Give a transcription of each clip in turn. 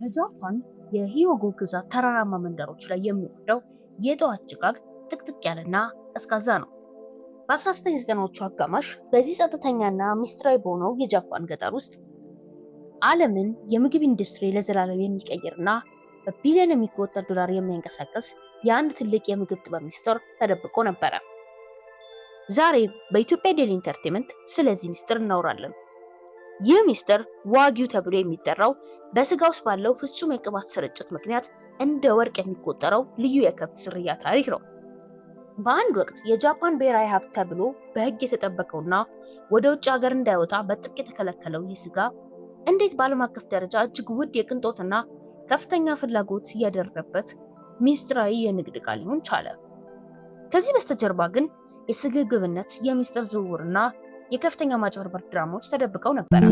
በጃፓን የሂዮጎ ግዛት ተራራማ መንደሮች ላይ የሚወርደው የጠዋት ጭጋግ ጥቅጥቅ ያለና ቀዝቃዛ ነው። በ1990ዎቹ አጋማሽ በዚህ ጸጥተኛና ሚስጥራዊ በሆነው የጃፓን ገጠር ውስጥ ዓለምን የምግብ ኢንዱስትሪ ለዘላለም የሚቀይርና በቢሊዮን የሚቆጠር ዶላር የሚያንቀሳቅስ የአንድ ትልቅ የምግብ ጥበብ ሚስጥር ተደብቆ ነበረ። ዛሬ በኢትዮጵያ ዴሊ ኢንተርቴንመንት ስለዚህ ሚስጥር እናወራለን። ይህ ሚስጥር ዋጊው ተብሎ የሚጠራው በስጋ ውስጥ ባለው ፍጹም የቅባት ስርጭት ምክንያት እንደ ወርቅ የሚቆጠረው ልዩ የከብት ዝርያ ታሪክ ነው። በአንድ ወቅት የጃፓን ብሔራዊ ሀብት ተብሎ በሕግ የተጠበቀውና ወደ ውጭ ሀገር እንዳይወጣ በጥብቅ የተከለከለው ይህ ስጋ እንዴት በዓለም አቀፍ ደረጃ እጅግ ውድ የቅንጦትና ከፍተኛ ፍላጎት እያደረበት ሚስጥራዊ የንግድ ዕቃ ሊሆን ቻለ? ከዚህ በስተጀርባ ግን የስግብግብነት፣ የሚስጥር ዝውውርና የከፍተኛ ማጭበርበር ድራማዎች ተደብቀው ነበረ።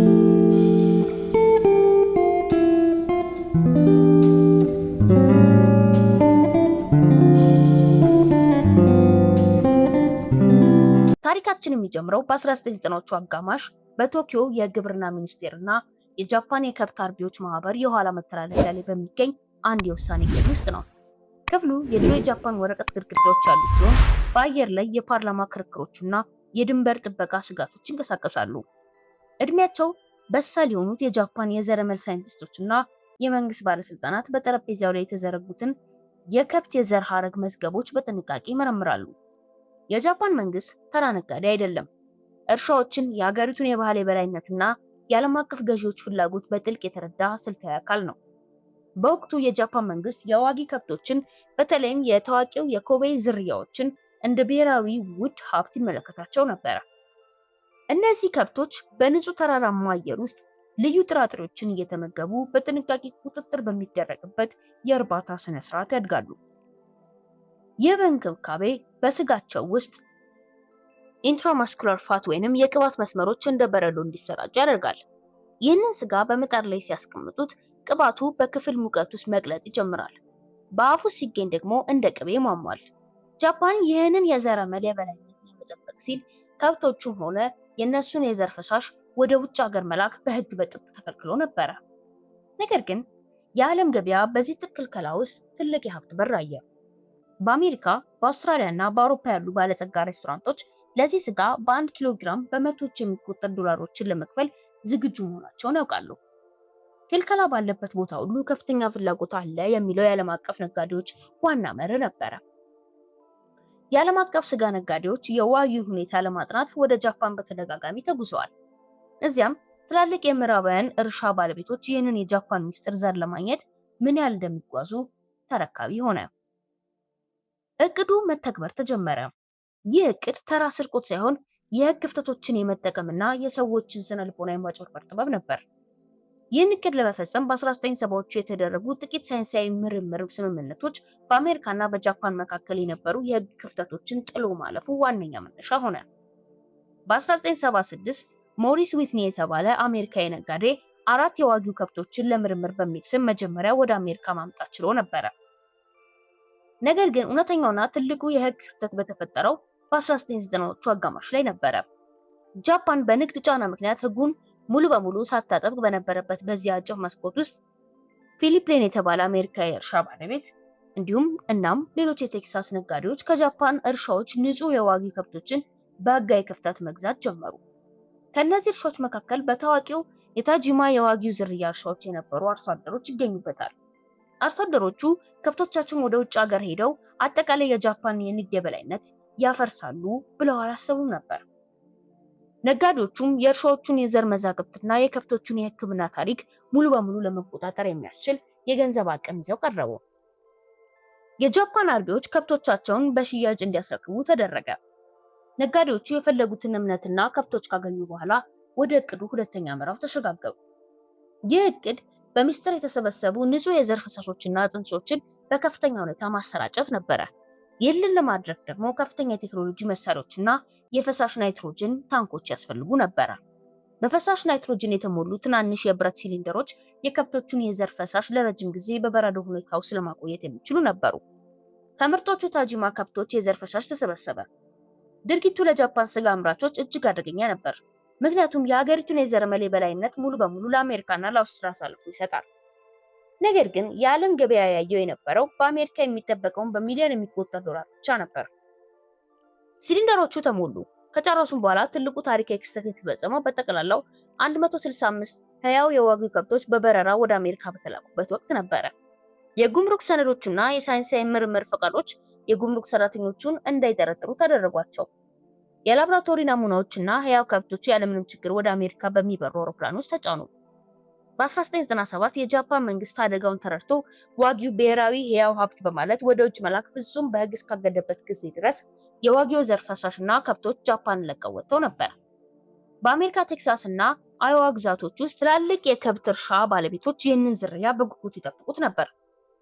ታሪካችን የሚጀምረው በ1990ዎቹ አጋማሽ በቶኪዮ የግብርና ሚኒስቴር እና የጃፓን የከብት አርቢዎች ማህበር የኋላ መተላለፊያ ላይ በሚገኝ አንድ የውሳኔ ክፍል ውስጥ ነው። ክፍሉ የድሮ የጃፓን ወረቀት ግድግዳዎች ያሉት ሲሆን በአየር ላይ የፓርላማ ክርክሮችና የድንበር ጥበቃ ስጋቶች ይንቀሳቀሳሉ። እድሜያቸው በሳል የሆኑት የጃፓን የዘረመል ሳይንቲስቶችና የመንግስት ባለስልጣናት በጠረጴዛው ላይ የተዘረጉትን የከብት የዘር ሐረግ መዝገቦች በጥንቃቄ ይመረምራሉ። የጃፓን መንግስት ተራ ነጋዴ አይደለም። እርሻዎችን፣ የሀገሪቱን የባህል የበላይነትና የዓለም አቀፍ ገዢዎች ፍላጎት በጥልቅ የተረዳ ስልታዊ አካል ነው። በወቅቱ የጃፓን መንግስት የዋጊ ከብቶችን በተለይም የታዋቂው የኮቤይ ዝርያዎችን እንደ ብሔራዊ ውድ ሀብት ይመለከታቸው ነበር። እነዚህ ከብቶች በንጹህ ተራራማ አየር ውስጥ ልዩ ጥራጥሬዎችን እየተመገቡ በጥንቃቄ ቁጥጥር በሚደረግበት የእርባታ ስነ ስርዓት ያድጋሉ። ይህ በእንክብካቤ በስጋቸው ውስጥ ኢንትራማስኩላር ፋት ወይንም የቅባት መስመሮች እንደ በረዶ እንዲሰራጩ ያደርጋል። ይህንን ስጋ በምጣድ ላይ ሲያስቀምጡት ቅባቱ በክፍል ሙቀት ውስጥ መቅለጥ ይጀምራል። በአፉ ሲገኝ ደግሞ እንደ ቅቤ ማሟል። ጃፓን ይህንን የዘረመል የበላይነት ለመጠበቅ ሲል ከብቶቹም ሆነ የእነሱን የዘር ፈሳሽ ወደ ውጭ ሀገር መላክ በሕግ በጥብቅ ተከልክሎ ነበረ። ነገር ግን የዓለም ገበያ በዚህ ጥብቅ ክልከላ ውስጥ ትልቅ የሀብት በር አየ። በአሜሪካ፣ በአውስትራሊያ እና በአውሮፓ ያሉ ባለጸጋ ሬስቶራንቶች ለዚህ ስጋ በ1 ኪሎ ግራም በመቶዎች የሚቆጠር ዶላሮችን ለመክፈል ዝግጁ መሆናቸውን ያውቃሉ። ክልከላ ባለበት ቦታ ሁሉ ከፍተኛ ፍላጎት አለ የሚለው የዓለም አቀፍ ነጋዴዎች ዋና መርህ ነበረ። የዓለም አቀፍ ስጋ ነጋዴዎች የዋጊው ሁኔታ ለማጥናት ወደ ጃፓን በተደጋጋሚ ተጉዘዋል። እዚያም ትላልቅ የምዕራባውያን እርሻ ባለቤቶች ይህንን የጃፓን ሚስጥር ዘር ለማግኘት ምን ያህል እንደሚጓዙ ተረካቢ ሆነ። እቅዱ መተግበር ተጀመረ። ይህ እቅድ ተራ ስርቆት ሳይሆን የህግ ክፍተቶችን የመጠቀምና የሰዎችን ስነ ልቦና የማጭበርበር ጥበብ ነበር። ይህን እቅድ ለመፈጸም በ1970ዎቹ የተደረጉ ጥቂት ሳይንሳዊ ምርምር ስምምነቶች በአሜሪካና በጃፓን መካከል የነበሩ የህግ ክፍተቶችን ጥሎ ማለፉ ዋነኛ መነሻ ሆነ። በ1976 ሞሪስ ዊትኒ የተባለ አሜሪካዊ ነጋዴ 4 የዋጊው ከብቶችን ለምርምር በሚል ስም መጀመሪያ ወደ አሜሪካ ማምጣት ችሎ ነበረ። ነገር ግን እውነተኛውና ትልቁ የህግ ክፍተት በተፈጠረው በ1990ዎቹ አጋማሽ ላይ ነበረ። ጃፓን በንግድ ጫና ምክንያት ህጉን ሙሉ በሙሉ ሳታጠብቅ በነበረበት በዚህ አጭር መስኮት ውስጥ ፊሊፕ ሌን የተባለ አሜሪካዊ እርሻ ባለቤት እናም ሌሎች የቴክሳስ ነጋዴዎች ከጃፓን እርሻዎች ንጹህ የዋጊ ከብቶችን በህጋዊ ክፍተት መግዛት ጀመሩ። ከእነዚህ እርሻዎች መካከል በታዋቂው የታጂማ የዋጊው ዝርያ እርሻዎች የነበሩ አርሶ አደሮች ይገኙበታል። አርሶ አደሮቹ ከብቶቻቸውን ወደ ውጭ ሀገር ሄደው አጠቃላይ የጃፓን የንግድ የበላይነት ያፈርሳሉ ብለው አላሰቡም ነበር። ነጋዴዎቹም የእርሻዎቹን የዘር መዛግብትና የከብቶቹን የሕክምና ታሪክ ሙሉ በሙሉ ለመቆጣጠር የሚያስችል የገንዘብ አቅም ይዘው ቀረቡ። የጃፓን አርቢዎች ከብቶቻቸውን በሽያጭ እንዲያስረክቡ ተደረገ። ነጋዴዎቹ የፈለጉትን እምነትና ከብቶች ካገኙ በኋላ ወደ እቅዱ ሁለተኛ ምዕራፍ ተሸጋገሩ። ይህ እቅድ በሚስጥር የተሰበሰቡ ንጹህ የዘር ፈሳሾችና ጽንሶችን በከፍተኛ ሁኔታ ማሰራጨት ነበረ። ይህንን ለማድረግ ደግሞ ከፍተኛ የቴክኖሎጂ መሳሪያዎችና የፈሳሽ ናይትሮጅን ታንኮች ያስፈልጉ ነበረ። በፈሳሽ ናይትሮጅን የተሞሉ ትናንሽ የብረት ሲሊንደሮች የከብቶቹን የዘር ፈሳሽ ለረጅም ጊዜ በበረዶ ሁኔታ ውስጥ ለማቆየት የሚችሉ ነበሩ። ከምርጦቹ ታጂማ ከብቶች የዘር ፈሳሽ ተሰበሰበ። ድርጊቱ ለጃፓን ስጋ አምራቾች እጅግ አደገኛ ነበር፣ ምክንያቱም የሀገሪቱን የዘረመል የበላይነት ሙሉ በሙሉ ለአሜሪካና ለአውስትራሊያ አሳልፎ ይሰጣል። ነገር ግን የዓለም ገበያ ያየው የነበረው በአሜሪካ የሚጠበቀውን በሚሊዮን የሚቆጠር ዶላር ብቻ ነበር። ሲሊንደሮቹ ተሞሉ። ከጨረሱም በኋላ ትልቁ ታሪካዊ ክስተት የተፈጸመው በጠቅላላው 165 ሕያው የዋጊው ከብቶች በበረራ ወደ አሜሪካ በተላኩበት ወቅት ነበረ። የጉምሩክ ሰነዶችና የሳይንሳዊ ምርምር ፈቃዶች የጉምሩክ ሰራተኞቹን እንዳይጠረጥሩ ተደረጓቸው። የላብራቶሪ ናሙናዎችና ሕያው ከብቶች ያለምንም ችግር ወደ አሜሪካ በሚበሩ አውሮፕላኖች ተጫኑ። በ1997 የጃፓን መንግስት አደጋውን ተረድቶ ዋጊው ብሔራዊ ሕያው ሀብት በማለት ወደ ውጭ መላክ ፍጹም በሕግ እስካገደበት ጊዜ ድረስ የዋጊው ዘር ፈሳሽና ከብቶች ጃፓንን ለቀው ወጥተው ነበር። በአሜሪካ ቴክሳስ እና አዮዋ ግዛቶች ውስጥ ትላልቅ የከብት እርሻ ባለቤቶች ይህንን ዝርያ በጉጉት ይጠብቁት ነበር።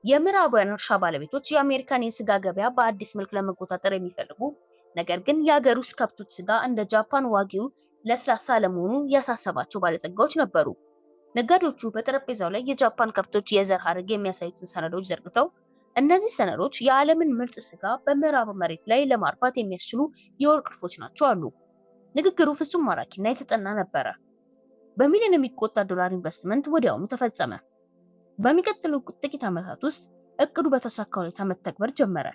የምዕራባውያን እርሻ ባለቤቶች የአሜሪካን የስጋ ገበያ በአዲስ መልክ ለመቆጣጠር የሚፈልጉ ነገር ግን የሀገር ውስጥ ከብቶች ስጋ እንደ ጃፓን ዋጊው ለስላሳ ለመሆኑ ያሳሰባቸው ባለጸጋዎች ነበሩ። ነጋዴዎቹ በጠረጴዛው ላይ የጃፓን ከብቶች የዘር ሐረግ የሚያሳዩትን ሰነዶች ዘርግተው እነዚህ ሰነዶች የዓለምን ምርጥ ስጋ በምዕራብ መሬት ላይ ለማርባት የሚያስችሉ የወርቅ ቁልፎች ናቸው አሉ። ንግግሩ ፍጹም ማራኪና የተጠና ነበረ። በሚሊዮን የሚቆጠር ዶላር ኢንቨስትመንት ወዲያውኑ ተፈጸመ። በሚቀጥሉ ጥቂት ዓመታት ውስጥ እቅዱ በተሳካ ሁኔታ መተግበር ጀመረ።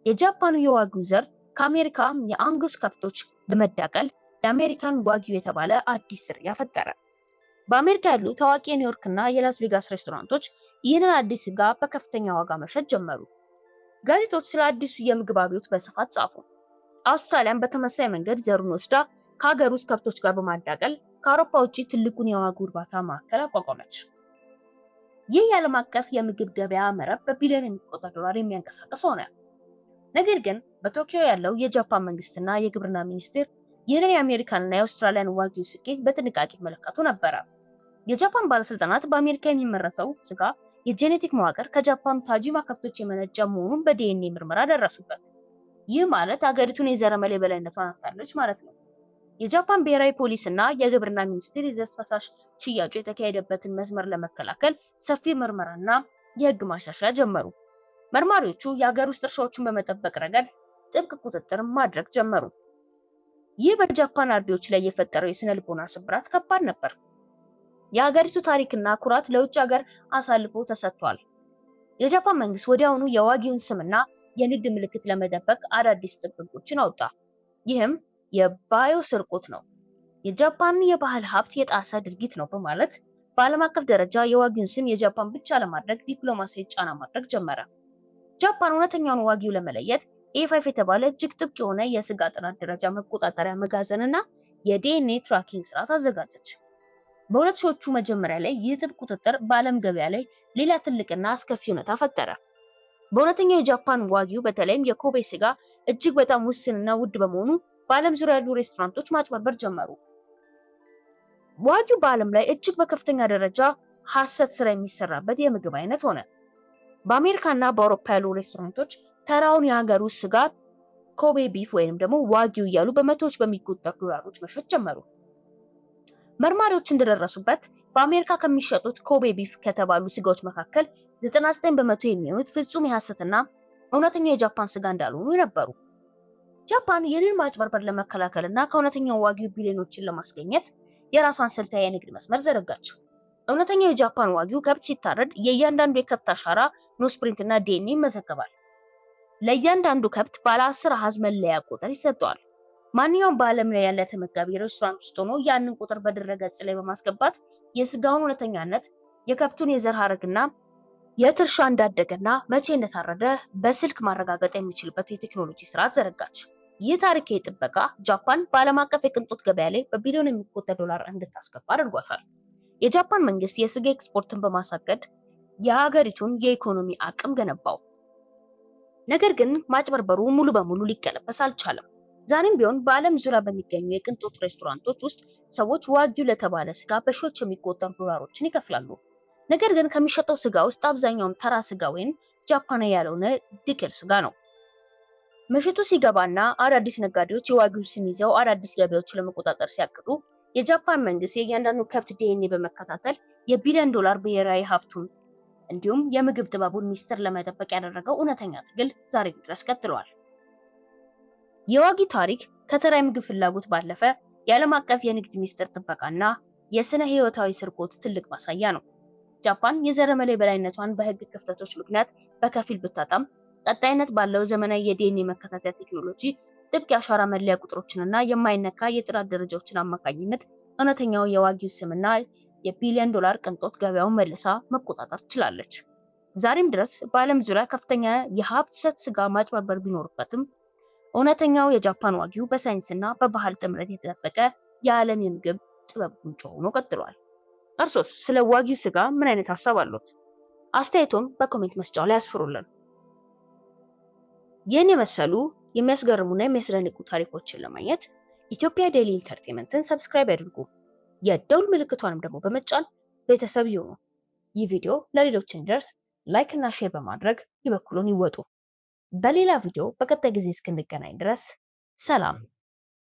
የጃፓኑ የዋጊው ዘር ከአሜሪካ የአንጉስ ከብቶች በመዳቀል የአሜሪካን ዋጊው የተባለ አዲስ ዝርያ ፈጠረ። በአሜሪካ ያሉ ታዋቂ የኒውዮርክ እና የላስ ቬጋስ ሬስቶራንቶች ይህንን አዲስ ስጋ በከፍተኛ ዋጋ መሸጥ ጀመሩ። ጋዜጦች ስለ አዲሱ የምግብ አብዮት በስፋት ጻፉ። አውስትራሊያን በተመሳሳይ መንገድ ዘሩን ወስዳ ከሀገር ውስጥ ከብቶች ጋር በማዳቀል ከአውሮፓ ውጭ ትልቁን የዋጊው እርባታ ማዕከል አቋቋመች። ይህ የዓለም አቀፍ የምግብ ገበያ መረብ በቢሊዮን የሚቆጠር ዶላር የሚያንቀሳቅስ ሆነ። ነገር ግን በቶኪዮ ያለው የጃፓን መንግስትና የግብርና ሚኒስቴር ይህንን የአሜሪካንና የአውስትራሊያን ዋጊው ስኬት በጥንቃቄ ይመለከቱ ነበረ። የጃፓን ባለስልጣናት በአሜሪካ የሚመረተው ስጋ የጄኔቲክ መዋቅር ከጃፓኑ ታጂማ ከብቶች የመነጨ መሆኑን በዲኤንኤ ምርመራ ደረሱበት። ይህ ማለት ሀገሪቱን የዘረመል የበላይነቷን አጥታለች ማለት ነው። የጃፓን ብሔራዊ ፖሊስ እና የግብርና ሚኒስቴር የዘር ፈሳሽ ሽያጩ የተካሄደበትን መስመር ለመከላከል ሰፊ ምርመራና የህግ ማሻሻያ ጀመሩ። መርማሪዎቹ የሀገር ውስጥ እርሻዎችን በመጠበቅ ረገድ ጥብቅ ቁጥጥር ማድረግ ጀመሩ። ይህ በጃፓን አርቢዎች ላይ የፈጠረው የስነ ልቦና ስብራት ከባድ ነበር። የሀገሪቱ ታሪክና ኩራት ለውጭ ሀገር አሳልፎ ተሰጥቷል። የጃፓን መንግስት ወዲያውኑ የዋጊውን ስምና የንግድ ምልክት ለመደበቅ አዳዲስ ጥብቆችን አወጣ። ይህም የባዮ ስርቆት ነው፣ የጃፓን የባህል ሀብት የጣሰ ድርጊት ነው በማለት በዓለም አቀፍ ደረጃ የዋጊውን ስም የጃፓን ብቻ ለማድረግ ዲፕሎማሲያዊ ጫና ማድረግ ጀመረ። ጃፓን እውነተኛውን ዋጊው ለመለየት ኤ5 የተባለ እጅግ ጥብቅ የሆነ የስጋ ጥራት ደረጃ መቆጣጠሪያ መጋዘንና የዲኤንኤ ትራኪንግ ስርዓት አዘጋጀች። በ2000ዎቹ መጀመሪያ ላይ ይህ ጥብቅ ቁጥጥር በዓለም ገበያ ላይ ሌላ ትልቅና አስከፊ እውነታ ፈጠረ። በእውነተኛው የጃፓን ዋጊው በተለይም የኮቤ ስጋ እጅግ በጣም ውስንና ውድ በመሆኑ በዓለም ዙሪያ ያሉ ሬስቶራንቶች ማጭበርበር ጀመሩ። ዋጊው በዓለም ላይ እጅግ በከፍተኛ ደረጃ ሐሰት ስራ የሚሰራበት የምግብ አይነት ሆነ። በአሜሪካና በአውሮፓ ያሉ ሬስቶራንቶች ተራውን የሀገር ውስጥ ስጋ ኮቤ ቢፍ ወይንም ደግሞ ዋጊው እያሉ በመቶዎች በሚቆጠሩ ዶላሮች መሸጥ ጀመሩ። መርማሪዎች እንደደረሱበት በአሜሪካ ከሚሸጡት ኮቤ ቢፍ ከተባሉ ስጋዎች መካከል 99 በመቶ የሚሆኑት ፍጹም የሐሰትና እውነተኛው የጃፓን ስጋ እንዳልሆኑ ነበሩ። ጃፓን ይህንን ማጭበርበር ለመከላከልና ከእውነተኛው ዋጊው ቢሊዮኖችን ለማስገኘት የራሷን ስልታዊ የንግድ መስመር ዘረጋች። እውነተኛው የጃፓን ዋጊው ከብት ሲታረድ የእያንዳንዱ የከብት አሻራ፣ ኖስፕሪንት እና ዲኤንኤ ይመዘገባል። ለእያንዳንዱ ከብት ባለ 10 አሃዝ መለያ ቁጥር ይሰጠዋል። ማንኛውም በዓለም ላይ ያለ ተመጋቢ ሬስቶራንት ውስጥ ሆኖ ያንን ቁጥር በድረገጽ ላይ በማስገባት የስጋውን እውነተኛነት፣ የከብቱን የዘር ሐረግና የት እርሻ እንዳደገና መቼ እንደታረደ በስልክ ማረጋገጥ የሚችልበት የቴክኖሎጂ ስርዓት ዘረጋች። ይህ ታሪካዊ ጥበቃ ጃፓን በዓለም አቀፍ የቅንጦት ገበያ ላይ በቢሊዮን የሚቆጠር ዶላር እንድታስገባ አድርጓታል። የጃፓን መንግስት የስጋ ኤክስፖርትን በማሳገድ የሀገሪቱን የኢኮኖሚ አቅም ገነባው። ነገር ግን ማጭበርበሩ ሙሉ በሙሉ ሊቀለበስ አልቻለም። ዛሬም ቢሆን በዓለም ዙሪያ በሚገኙ የቅንጦት ሬስቶራንቶች ውስጥ ሰዎች ዋጊው ለተባለ ስጋ በሺዎች የሚቆጠሩ ዶላሮችን ይከፍላሉ። ነገር ግን ከሚሸጠው ስጋ ውስጥ አብዛኛውን ተራ ስጋ ወይም ጃፓናዊ ያልሆነ ድቅል ስጋ ነው። ምሽቱ ሲገባና አዳዲስ ነጋዴዎች የዋጊው ስም ይዘው አዳዲስ ገበያዎችን ለመቆጣጠር ሲያቅዱ የጃፓን መንግስት የእያንዳንዱ ከብት ዲኤንኤ በመከታተል የቢሊዮን ዶላር ብሔራዊ ሀብቱን እንዲሁም የምግብ ጥበቡን ሚስጥር ለመጠበቅ ያደረገው እውነተኛ ትግል ዛሬ ድረስ ቀጥሏል። የዋጊው ታሪክ ከተራ የምግብ ፍላጎት ባለፈ የዓለም አቀፍ የንግድ ሚስጥር ጥበቃና የስነ ህይወታዊ ስርቆት ትልቅ ማሳያ ነው። ጃፓን የዘረመል የበላይነቷን በህግ ክፍተቶች ምክንያት በከፊል ብታጣም ቀጣይነት ባለው ዘመናዊ የዲኤንኤ መከታተያ ቴክኖሎጂ፣ ጥብቅ የአሻራ መለያ ቁጥሮችንና የማይነካ የጥራት ደረጃዎችን አማካኝነት እውነተኛው የዋጊው ስምና የቢሊዮን ዶላር ቅንጦት ገበያውን መልሳ መቆጣጠር ችላለች። ዛሬም ድረስ በዓለም ዙሪያ ከፍተኛ የሀብት ሰት ስጋ ማጭበርበር ቢኖርበትም እውነተኛው የጃፓን ዋጊው በሳይንስና በባህል ጥምረት የተጠበቀ የዓለም የምግብ ጥበብ ቁንጮ ሆኖ ቀጥሏል። እርሶስ ስለ ዋጊው ስጋ ምን አይነት ሀሳብ አሉት? አስተያየቶን በኮሜንት መስጫው ላይ ያስፍሩልን። ይህን የመሰሉ የሚያስገርሙና የሚያስደንቁ ታሪኮችን ለማግኘት ኢትዮጵያ ዴይሊ ኢንተርቴንመንትን ሰብስክራይብ ያድርጉ። የደውል ምልክቷንም ደግሞ በመጫን ቤተሰብ ይሁኑ። ይህ ቪዲዮ ለሌሎች እንዲደርስ ላይክ እና ሼር በማድረግ የበኩሉን ይወጡ። በሌላ ቪዲዮ በቀጣይ ጊዜ እስክንገናኝ ድረስ ሰላም።